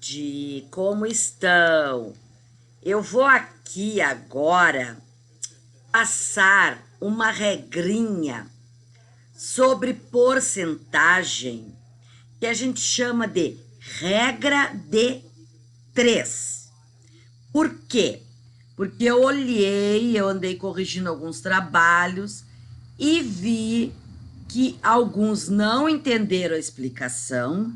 tarde, como estão? Eu vou aqui agora passar uma regrinha sobre porcentagem que a gente chama de regra de 3. Por quê? Porque eu andei corrigindo alguns trabalhos e vi que alguns não entenderam a explicação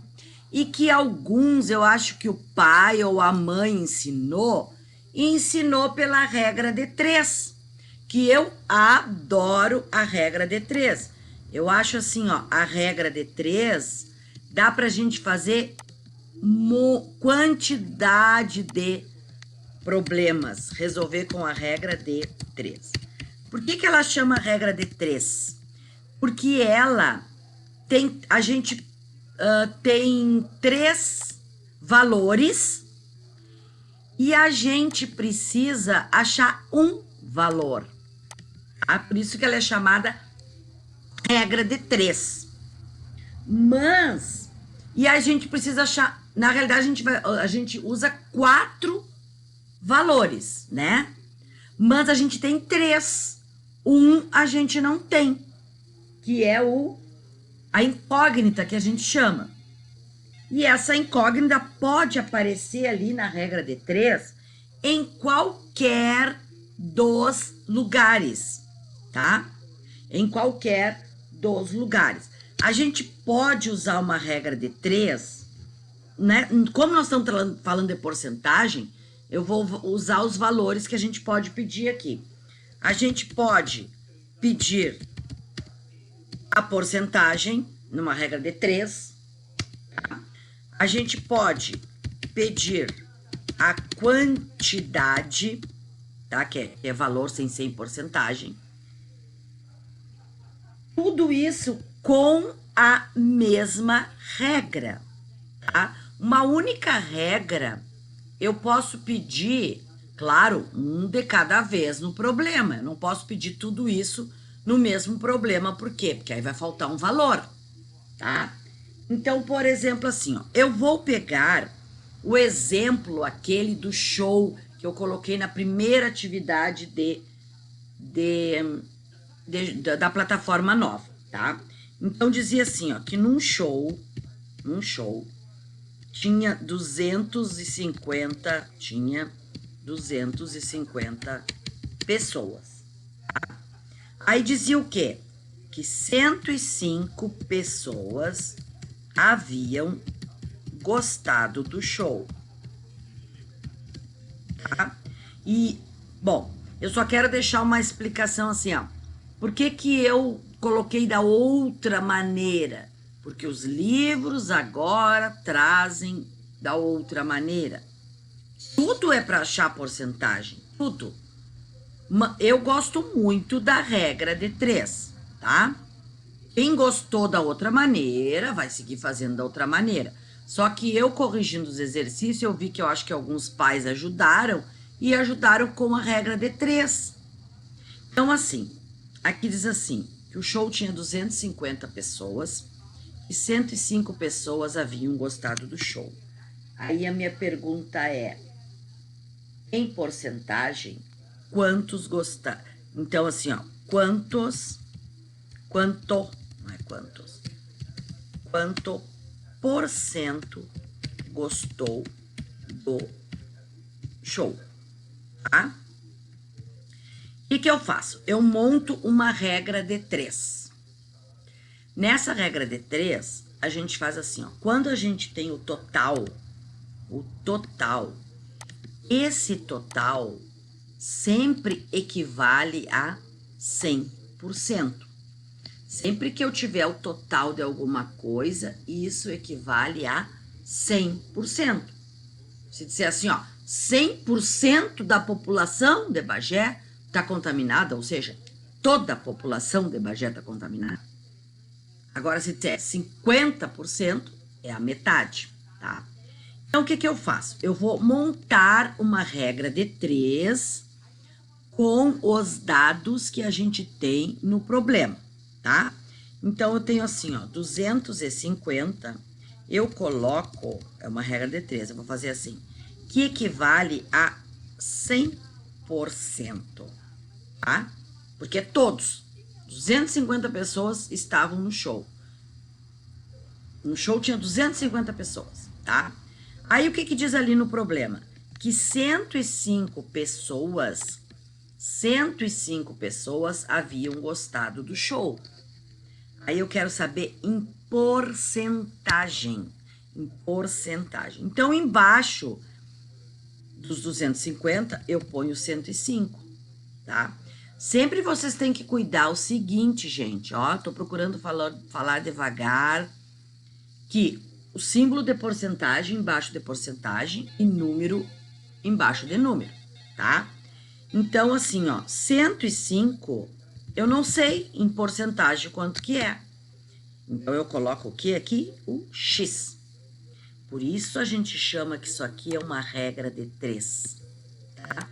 e que alguns, eu acho que o pai ou a mãe ensinou, e ensinou pela regra de 3, que eu adoro a regra de 3. Eu acho assim, ó, a regra de 3 dá pra gente fazer quantidade de problemas, resolver com a regra de 3. Por que ela chama regra de 3? Porque ela tem, a gente tem 3 valores e a gente precisa achar um valor. Tá? Por isso que ela é chamada regra de 3. Mas, e a gente precisa achar, na realidade a gente usa 4 valores, né? Mas a gente tem 3. Um a gente não tem, que é a incógnita que a gente chama. E essa incógnita pode aparecer ali na regra de 3 em qualquer dos lugares, tá? Em qualquer dos lugares. A gente pode usar uma regra de 3, né? Como nós estamos falando de porcentagem, eu vou usar os valores que a gente pode pedir aqui. A gente pode pedir a porcentagem numa regra de 3. Tá? A gente pode pedir a quantidade, tá? Que é valor sem ser em porcentagem. Tudo isso com a mesma regra, tá? Uma única regra, eu posso pedir, claro, um de cada vez no problema. Eu não posso pedir tudo isso no mesmo problema. Por quê? Porque aí vai faltar um valor, tá? Então, por exemplo, assim, ó, eu vou pegar o exemplo aquele do show que eu coloquei na primeira atividade da plataforma nova, tá? Então, dizia assim, ó, que num show tinha 250 pessoas. Tá? Aí dizia o quê? Que 105 pessoas haviam gostado do show. Tá? E, bom, eu só quero deixar uma explicação assim, ó. Por que eu coloquei da outra maneira? Porque os livros agora trazem da outra maneira. Tudo é para achar porcentagem, tudo. Eu gosto muito da regra de 3, tá? Quem gostou da outra maneira, vai seguir fazendo da outra maneira. Só que eu corrigindo os exercícios, eu vi que eu acho que alguns pais ajudaram e ajudaram com a regra de 3. Então, assim, aqui diz assim, que o show tinha 250 pessoas e 105 pessoas haviam gostado do show. Aí a minha pergunta é, em porcentagem, quantos gostaram? Então, assim, ó, quanto por cento gostou do show, tá? O que eu faço? Eu monto uma regra de 3. Nessa regra de 3, a gente faz assim, ó. Quando a gente tem o total, esse total sempre equivale a 100%. Sempre que eu tiver o total de alguma coisa, isso equivale a 100%. Se disser assim, ó, 100% da população de Bagé está contaminada, ou seja, toda a população de Bagé está contaminada. Agora, se disser 50%, é a metade, tá? Então, o que eu faço? Eu vou montar uma regra de 3 com os dados que a gente tem no problema, tá? Então, eu tenho assim, ó, 250 eu coloco, é uma regra de 3, eu vou fazer assim, que equivale a 100%, tá? Porque todos, 250 pessoas estavam no show. No show tinha 250 pessoas, tá? Aí o que que diz ali no problema? Que 105 pessoas haviam gostado do show. Aí eu quero saber em porcentagem. Em porcentagem. Então, embaixo dos 250, eu ponho 105, tá? Sempre vocês têm que cuidar o seguinte, gente, ó, tô procurando falar devagar, que o símbolo de porcentagem embaixo de porcentagem e número embaixo de número, tá? Então, assim, ó, 105, eu não sei em porcentagem quanto que é. Então, eu coloco o que aqui? O X. Por isso, a gente chama que isso aqui é uma regra de 3, tá?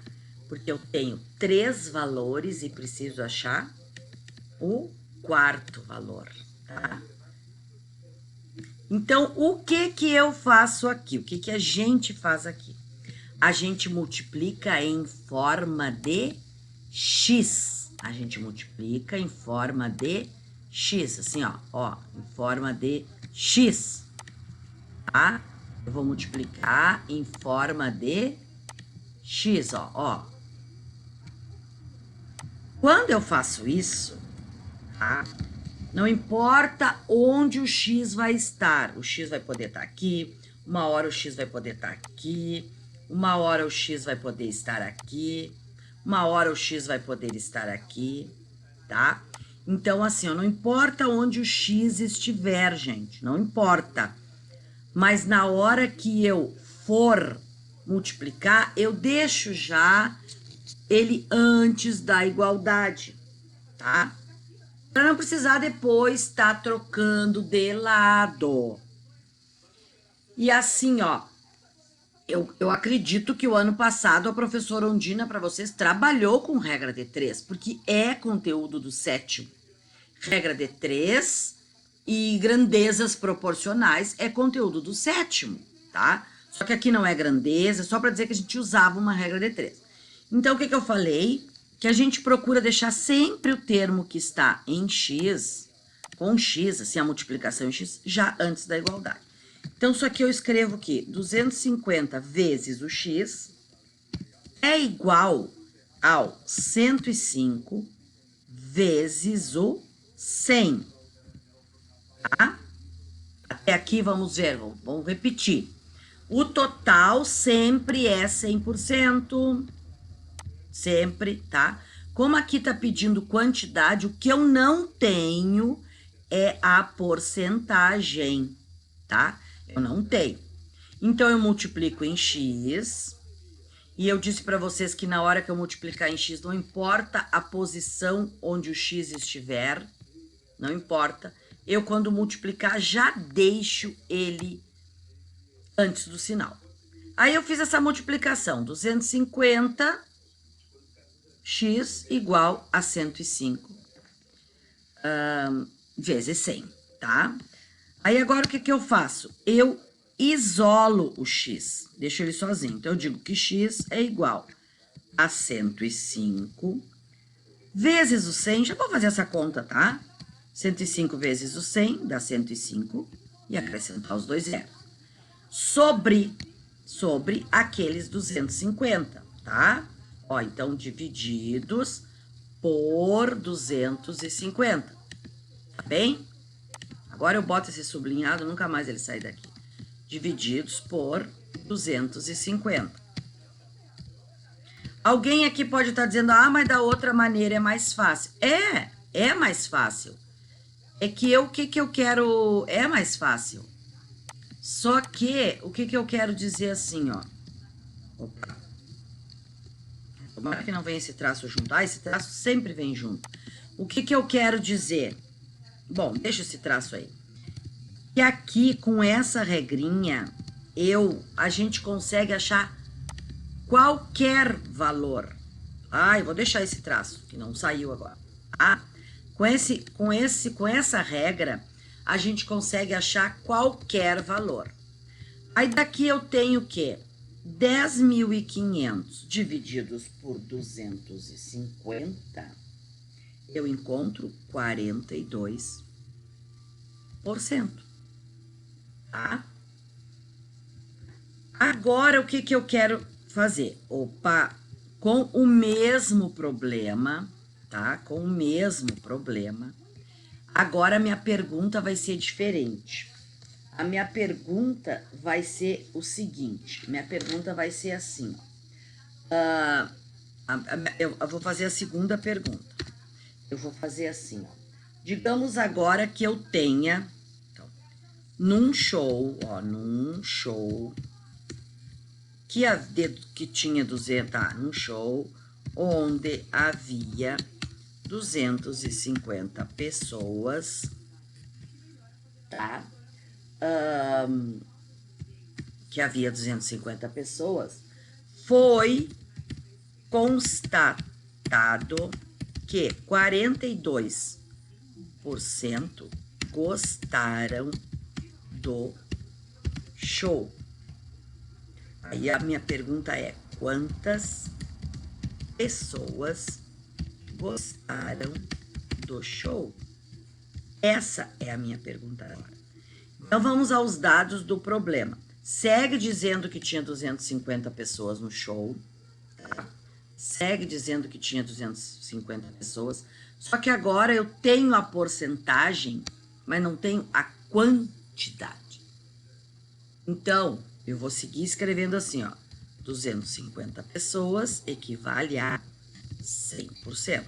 Porque eu tenho 3 valores e preciso achar o quarto valor, tá? Então, o que que eu faço aqui? O que que a gente faz aqui? A gente multiplica em forma de X. A gente multiplica em forma de X, assim, ó, em forma de X, tá? Eu vou multiplicar em forma de X, ó. Quando eu faço isso, tá? Não importa onde o X vai estar. O X vai poder estar aqui, uma hora o X vai poder estar aqui, uma hora o X vai poder estar aqui, uma hora o X vai poder estar aqui, tá? Então, assim, ó, não importa onde o X estiver, gente, não importa. Mas na hora que eu for multiplicar, eu deixo já ele antes da igualdade, tá? Para não precisar depois estar trocando de lado. E assim, ó, eu acredito que o ano passado a professora Ondina, para vocês, trabalhou com regra de 3, porque é conteúdo do 7º. Regra de 3 e grandezas proporcionais é conteúdo do 7º, tá? Só que aqui não é grandeza, só para dizer que a gente usava uma regra de 3. Então, o que que eu falei? Que a gente procura deixar sempre o termo que está em X, com X, assim, a multiplicação em X, já antes da igualdade. Então, isso aqui eu escrevo que 250 vezes o X é igual ao 105 vezes o 100, tá? Até aqui, vamos ver, vamos repetir. O total sempre é 100%, sempre, tá? Como aqui tá pedindo quantidade, o que eu não tenho é a porcentagem, tá? Eu não tenho. Então, eu multiplico em X, e eu disse para vocês que na hora que eu multiplicar em X, não importa a posição onde o X estiver, não importa. Eu, quando multiplicar, já deixo ele antes do sinal. Aí, eu fiz essa multiplicação, 250 x igual a 105 vezes 100, tá? Aí, agora, o que que eu faço? Eu isolo o x, deixo ele sozinho. Então, eu digo que x é igual a 105 vezes o 100, já vou fazer essa conta, tá? 105 vezes o 100 dá 105 e acrescentar os dois zeros. Sobre aqueles 250, tá? Ó, então, divididos por 250, tá bem? Agora eu boto esse sublinhado, nunca mais ele sai daqui. Divididos por 250. Alguém aqui pode estar dizendo, ah, mas da outra maneira é mais fácil. É mais fácil. É que o que eu quero, é mais fácil. Só que, o que eu quero dizer assim, ó. Opa. Tomara que não venha esse traço junto. Ah, esse traço sempre vem junto. O que eu quero dizer? Bom, deixa esse traço aí. E aqui, com essa regrinha, a gente consegue achar qualquer valor. Ah, eu vou deixar esse traço, que não saiu agora. Ah, com essa regra, a gente consegue achar qualquer valor. Aí daqui eu tenho o quê? 10.500 divididos por 250, eu encontro 42%, tá? Agora, o que eu quero fazer? Opa, com o mesmo problema, tá? Com o mesmo problema. Agora, a minha pergunta vai ser diferente. A minha pergunta vai ser o seguinte. Minha pergunta vai ser assim. Eu vou fazer a segunda pergunta. Eu vou fazer assim, ó. Digamos agora que eu tenha, então, num show que tinha 200, tá, num show onde havia 250 pessoas, tá? Que havia 250 pessoas, foi constatado que 42% gostaram do show. Aí a minha pergunta é: quantas pessoas gostaram do show? Essa é a minha pergunta agora. Então vamos aos dados do problema. Segue dizendo que tinha 250 pessoas no show, tá? Segue dizendo que tinha 250 pessoas, só que agora eu tenho a porcentagem, mas não tenho a quantidade. Então, eu vou seguir escrevendo assim, ó, 250 pessoas equivale a 100%.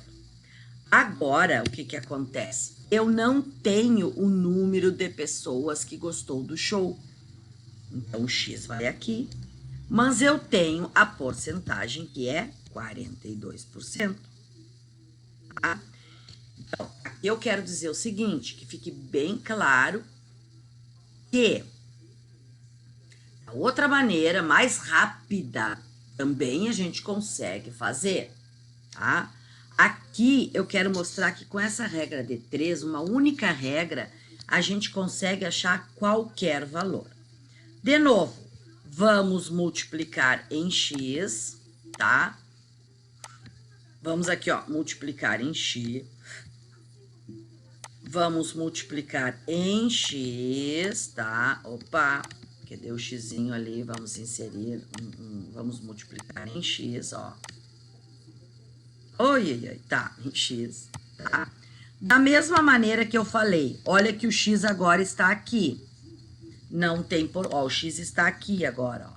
Agora, o que acontece? Eu não tenho o número de pessoas que gostou do show. Então, o X vai aqui, mas eu tenho a porcentagem que é 42%. Tá? Então, aqui eu quero dizer o seguinte, que fique bem claro que a outra maneira, mais rápida, também a gente consegue fazer, tá? Aqui eu quero mostrar que com essa regra de 3, uma única regra, a gente consegue achar qualquer valor. De novo, vamos multiplicar em x, tá? Vamos aqui, ó, multiplicar em x. Vamos multiplicar em x, tá? Opa, que deu o xzinho ali, vamos inserir, vamos multiplicar em x, ó. Oi, tá, em x, tá? Da mesma maneira que eu falei, olha que o x agora está aqui. Não tem ó, o x está aqui agora, ó.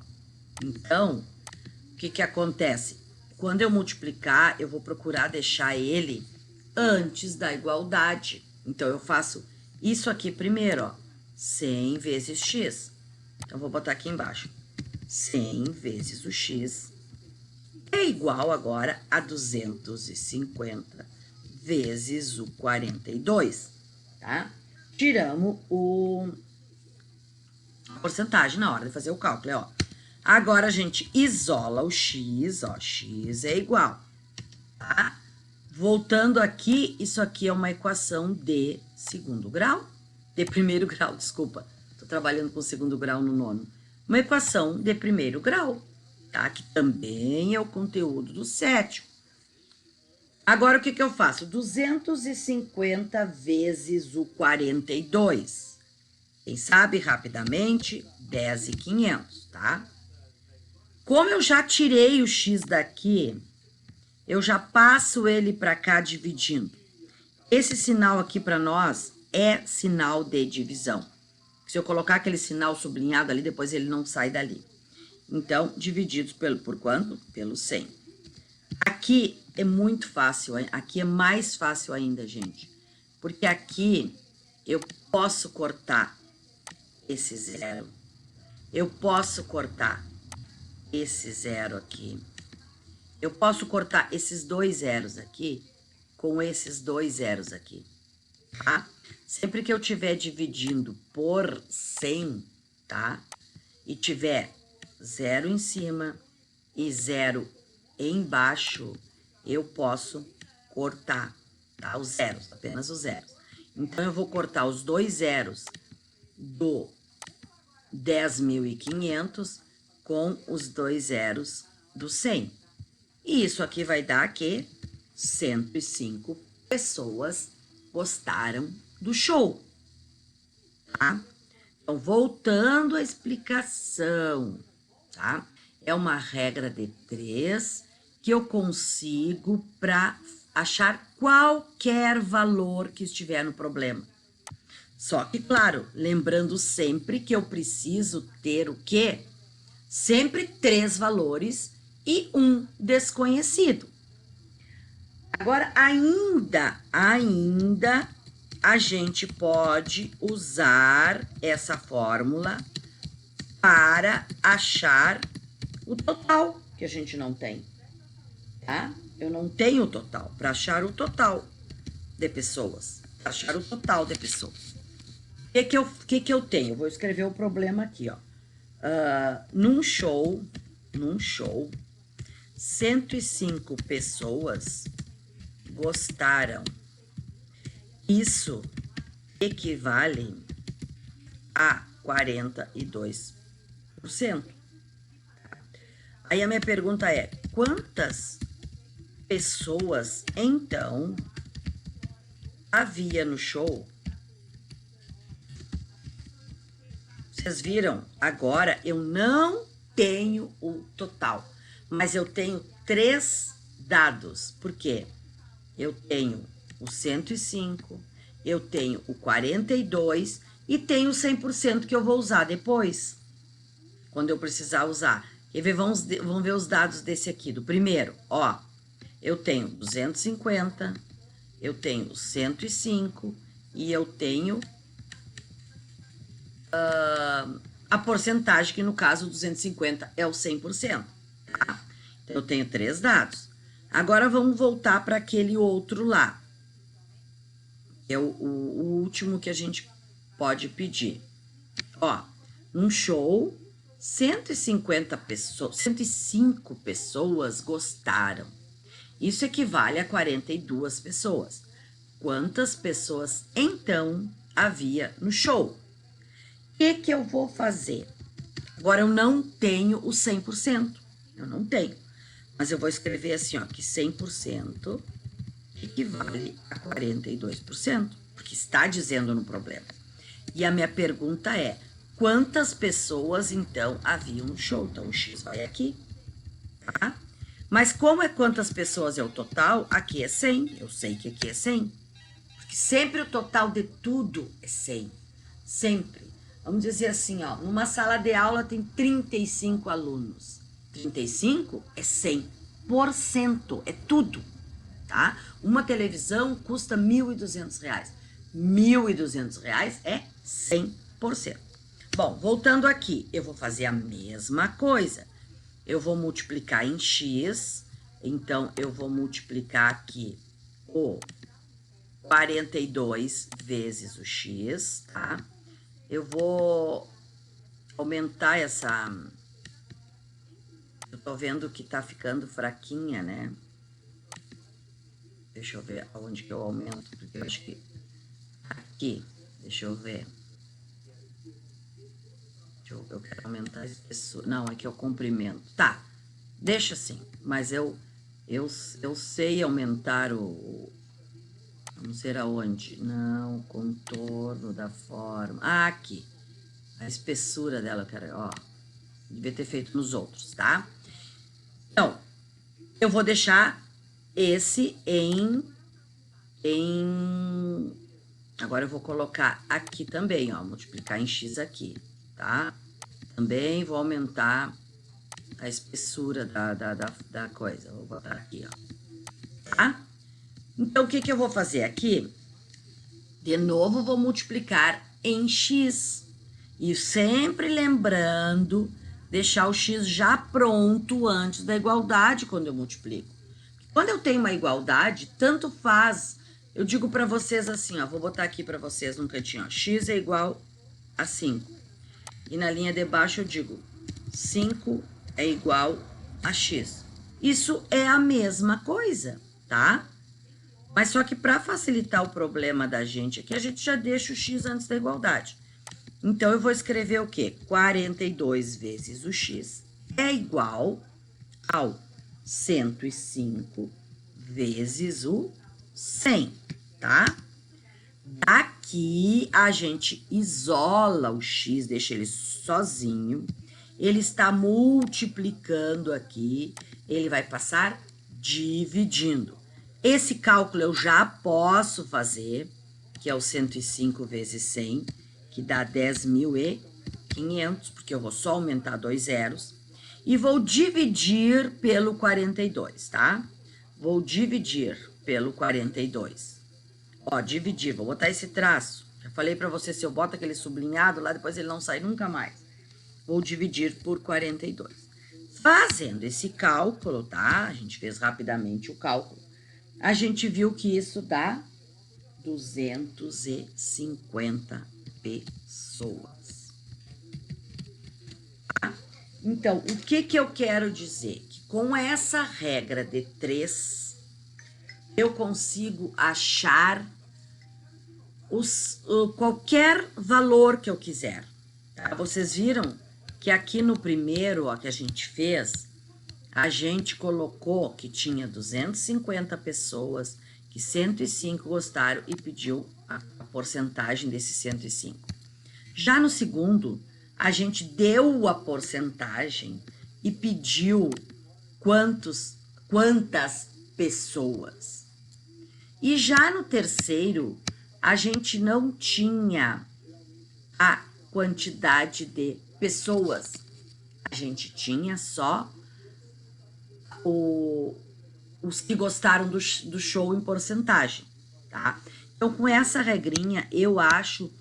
Então, o que acontece? Quando eu multiplicar, eu vou procurar deixar ele antes da igualdade. Então, eu faço isso aqui primeiro, ó. 100 vezes x. Então, vou botar aqui embaixo. 100 vezes o x é igual agora a 250 vezes o 42, tá? Tiramos a porcentagem na hora de fazer o cálculo, ó. Agora a gente isola o x, ó, x é igual, tá? Voltando aqui, isso aqui é uma equação de segundo grau, de primeiro grau, desculpa. Tô trabalhando com segundo grau no nono. Uma equação de primeiro grau, tá? Que também é o conteúdo do sétimo. Agora, o que eu faço? 250 vezes o 42. Quem sabe, rapidamente, 10.500, tá? Como eu já tirei o x daqui, eu já passo ele para cá dividindo. Esse sinal aqui para nós é sinal de divisão. Se eu colocar aquele sinal sublinhado ali, depois ele não sai dali. Então, divididos por quanto? Pelo 100. Aqui é muito fácil, aqui é mais fácil ainda, gente. Porque aqui eu posso cortar esse zero. Eu posso cortar esse zero aqui. Eu posso cortar esses dois zeros aqui com esses dois zeros aqui, tá? Sempre que eu estiver dividindo por 100, tá? E tiver zero em cima e zero embaixo, eu posso cortar, tá? Os zeros, apenas os zeros. Então, eu vou cortar os 2 zeros do 10.500 com os 2 zeros do 100. E isso aqui vai dar que 105 pessoas gostaram do show, tá? Então, voltando à explicação, tá? É uma regra de 3 que eu consigo para achar qualquer valor que estiver no problema. Só que, claro, lembrando sempre que eu preciso ter o quê? Sempre 3 valores e um desconhecido. Agora, ainda a gente pode usar essa fórmula para achar o total, que a gente não tem, tá? Eu não tenho o total, para achar o total de pessoas, achar o total de pessoas. O que eu tenho? Vou escrever o problema aqui, ó. Num show, 105 pessoas gostaram. Isso equivale a 42%. Aí a minha pergunta é, quantas pessoas, então, havia no show? Vocês viram? Agora eu não tenho o total, mas eu tenho 3 dados. Por quê? Eu tenho o 105, eu tenho o 42 e tenho o 100% que eu vou usar depois, quando eu precisar usar. Vamos ver os dados desse aqui. Do primeiro, ó, eu tenho 250, eu tenho 105 e eu tenho a porcentagem, que no caso 250 é o 100%. Tá? Então, eu tenho 3 dados. Agora, vamos voltar para aquele outro lá. É o último que a gente pode pedir. Ó, um show, 150 pessoas, 105 pessoas gostaram. Isso equivale a 42 pessoas. Quantas pessoas, então, havia no show? O que eu vou fazer? Agora, eu não tenho o 100%. Eu não tenho. Mas eu vou escrever assim, ó, que 100% equivale a 42%, porque está dizendo no problema. E a minha pergunta é, quantas pessoas, então, haviam no show? Então, o X vai aqui, tá? Mas como é quantas pessoas é o total, aqui é 100. Eu sei que aqui é 100. Porque sempre o total de tudo é 100. Sempre. Vamos dizer assim, ó, numa sala de aula tem 35 alunos. 35 é 100%, é tudo, tá? Uma televisão custa R$ 1.200. R$ 1.200 é 100%. Bom, voltando aqui, eu vou fazer a mesma coisa. Eu vou multiplicar em x, então eu vou multiplicar aqui o 42 vezes o x, tá? Eu vou aumentar essa... Eu tô vendo que tá ficando fraquinha, né? Deixa eu ver aonde que eu aumento, porque eu acho que... Aqui, deixa eu ver. Eu quero aumentar a espessura. Não, aqui é o comprimento. Tá, deixa assim. Mas eu sei aumentar o... Vamos ver aonde. Não, o contorno da forma. Ah, aqui. A espessura dela, eu quero... Ó, devia ter feito nos outros, tá? Então, eu vou deixar esse em... Agora eu vou colocar aqui também, ó. Multiplicar em x aqui, tá? Também vou aumentar a espessura da coisa. Vou botar aqui, ó. Tá? Então, o que eu vou fazer aqui? De novo, vou multiplicar em x. E sempre lembrando, deixar o x já pronto antes da igualdade quando eu multiplico. Quando eu tenho uma igualdade, tanto faz. Eu digo para vocês assim, ó. Vou botar aqui para vocês num cantinho, ó. X é igual a 5. E na linha de baixo eu digo 5 é igual a x. Isso é a mesma coisa, tá? Mas só que para facilitar o problema da gente aqui, a gente já deixa o x antes da igualdade. Então, eu vou escrever o quê? 42 vezes o x é igual ao 105 vezes o 100, tá? Daqui, a gente isola o x, deixa ele sozinho. Ele está multiplicando aqui, ele vai passar dividindo. Esse cálculo eu já posso fazer, que é o 105 vezes 100, que dá 10.500, porque eu vou só aumentar 2 zeros. E vou dividir pelo 42, tá? Vou dividir pelo 42. Ó, dividir, vou botar esse traço. Já falei pra você, se eu boto aquele sublinhado lá, depois ele não sai nunca mais. Vou dividir por 42. Fazendo esse cálculo, tá? A gente fez rapidamente o cálculo. A gente viu que isso dá 250 pessoas. Tá? Então, o que eu quero dizer? Que com essa regra de 3, eu consigo achar qualquer valor que eu quiser. Tá? Vocês viram que aqui no primeiro, ó, que a gente fez, a gente colocou que tinha 250 pessoas, que 105 gostaram e pediu a porcentagem desses 105. Já no segundo, a gente deu a porcentagem e pediu quantas pessoas. E já no terceiro, a gente não tinha a quantidade de pessoas. A gente tinha só os que gostaram do show em porcentagem, tá? Então, com essa regrinha, eu acho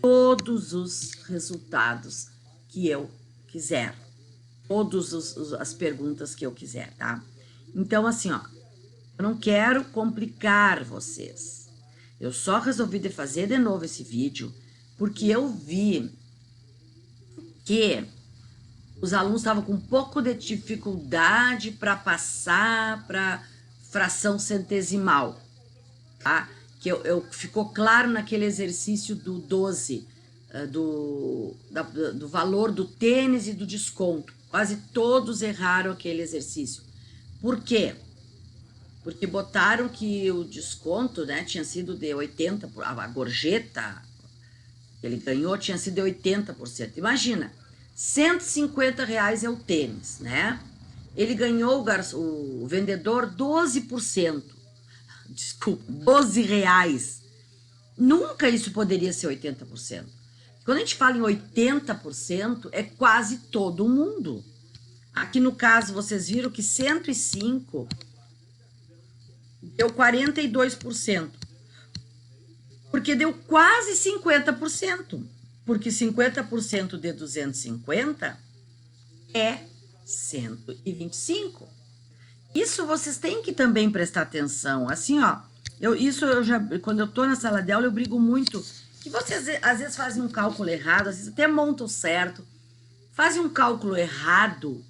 todos os resultados que eu quiser. Todas as perguntas que eu quiser, tá? Então, assim, ó, eu não quero complicar vocês. Eu só resolvi fazer de novo esse vídeo porque eu vi que os alunos estavam com um pouco de dificuldade para passar para fração centesimal, tá? Que ficou claro naquele exercício do 12, do valor do tênis e do desconto. Quase todos erraram aquele exercício. Por quê? Porque botaram que o desconto, né, tinha sido de 80%, a gorjeta que ele ganhou tinha sido de 80%. Imagina, R$150 é o tênis, né? Ele ganhou, o vendedor, 12%. Desculpa, R$12. Nunca isso poderia ser 80%. Quando a gente fala em 80%, é quase todo mundo. Aqui no caso, vocês viram que 105 deu 42%. Porque deu quase 50%. Porque 50% de 250 é 125. Isso vocês têm que também prestar atenção. Assim, ó, quando eu tô na sala de aula, eu brigo muito. Que vocês, às vezes, fazem um cálculo errado, às vezes até montam certo, fazem um cálculo errado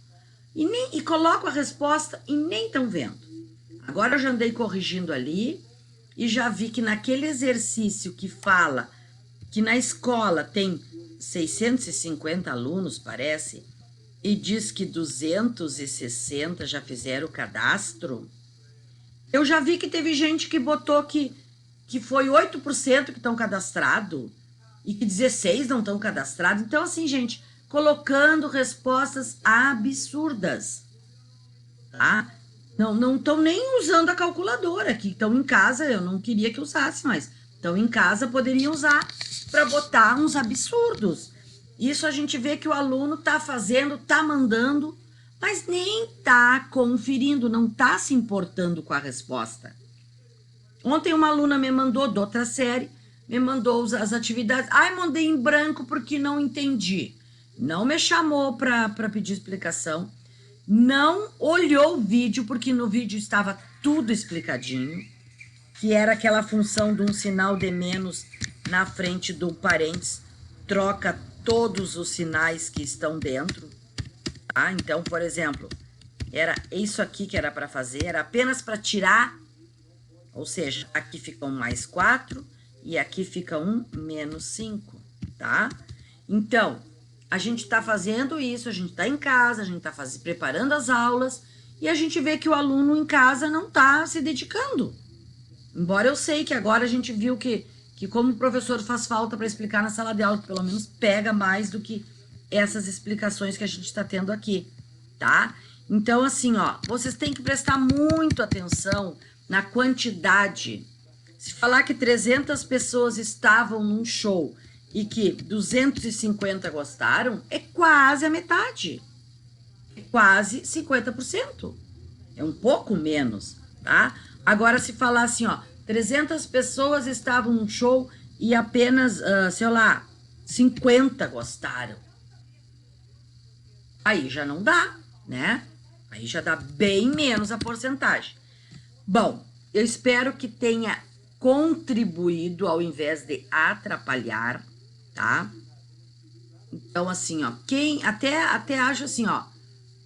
e colocam a resposta e nem estão vendo. Agora eu já andei corrigindo ali e já vi que naquele exercício que fala que na escola tem 650 alunos, parece, e diz que 260 já fizeram o cadastro, eu já vi que teve gente que botou que foi 8% que estão cadastrados e que 16 não estão cadastrados. Então, assim, gente, colocando respostas absurdas, tá? Não estão nem usando a calculadora, que estão em casa, eu não queria que usasse, mas estão em casa, poderiam usar para botar uns absurdos. Isso a gente vê que o aluno tá fazendo, tá mandando, mas nem tá conferindo, não tá se importando com a resposta. Ontem uma aluna me mandou, de outra série, me mandou as atividades. Ai, mandei em branco porque não entendi. Não me chamou para pedir explicação. Não olhou o vídeo, porque no vídeo estava tudo explicadinho, que era aquela função de um sinal de menos na frente do parênteses, troca todos os sinais que estão dentro, tá? Então, por exemplo, era isso aqui que era para fazer, era apenas para tirar Ou seja, aqui fica um mais 4 e aqui fica um menos 5, tá? Então, a gente está fazendo isso, a gente está em casa, a gente está preparando as aulas e a gente vê que o aluno em casa não está se dedicando. Embora eu sei que agora a gente viu que como o professor faz falta para explicar na sala de aula, pelo menos pega mais do que essas explicações que a gente está tendo aqui, tá? Então, assim, ó, vocês têm que prestar muito atenção na quantidade. Se falar que 300 pessoas estavam num show e que 250 gostaram, é quase a metade. É quase 50%. É um pouco menos, tá? Agora, se falar assim, ó, 300 pessoas estavam num show e apenas, sei lá, 50 gostaram. Aí já não dá, né? Aí já dá bem menos a porcentagem. Bom, eu espero que tenha contribuído ao invés de atrapalhar, tá? Então, assim, ó, quem até acho assim, ó,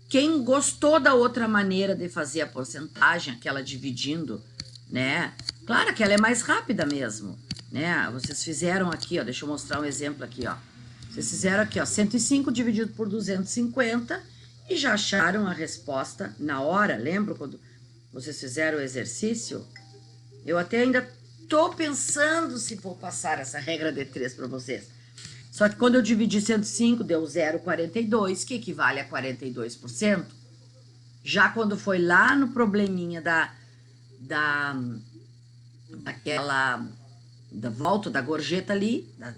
quem gostou da outra maneira de fazer a porcentagem, aquela dividindo, né? Claro que ela é mais rápida mesmo, né? Vocês fizeram aqui, ó, deixa eu mostrar um exemplo aqui, ó. Vocês fizeram aqui, ó, 105 dividido por 250 e já acharam a resposta na hora. Lembra quando vocês fizeram o exercício? Eu até ainda tô pensando se vou passar essa regra de 3 para vocês. Só que quando eu dividi 105, deu 0,42, que equivale a 42%. Já quando foi lá no probleminha da volta da gorjeta ali, da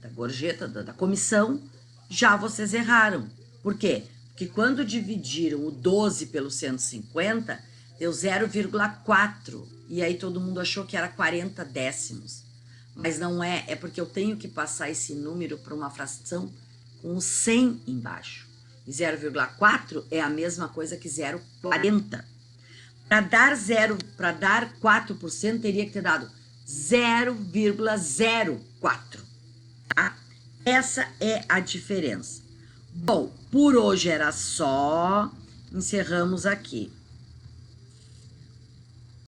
gorjeta, da comissão, já vocês erraram. Por quê? Porque quando dividiram o 12 pelo 150, deu 0,4. E aí todo mundo achou que era 40 décimos. Mas não é, é porque eu tenho que passar esse número para uma fração com 100 embaixo. E 0,4 é a mesma coisa que 0,40. Para dar 4%, teria que ter dado 0,04. Tá? Essa é a diferença. Bom, por hoje era só. Encerramos aqui.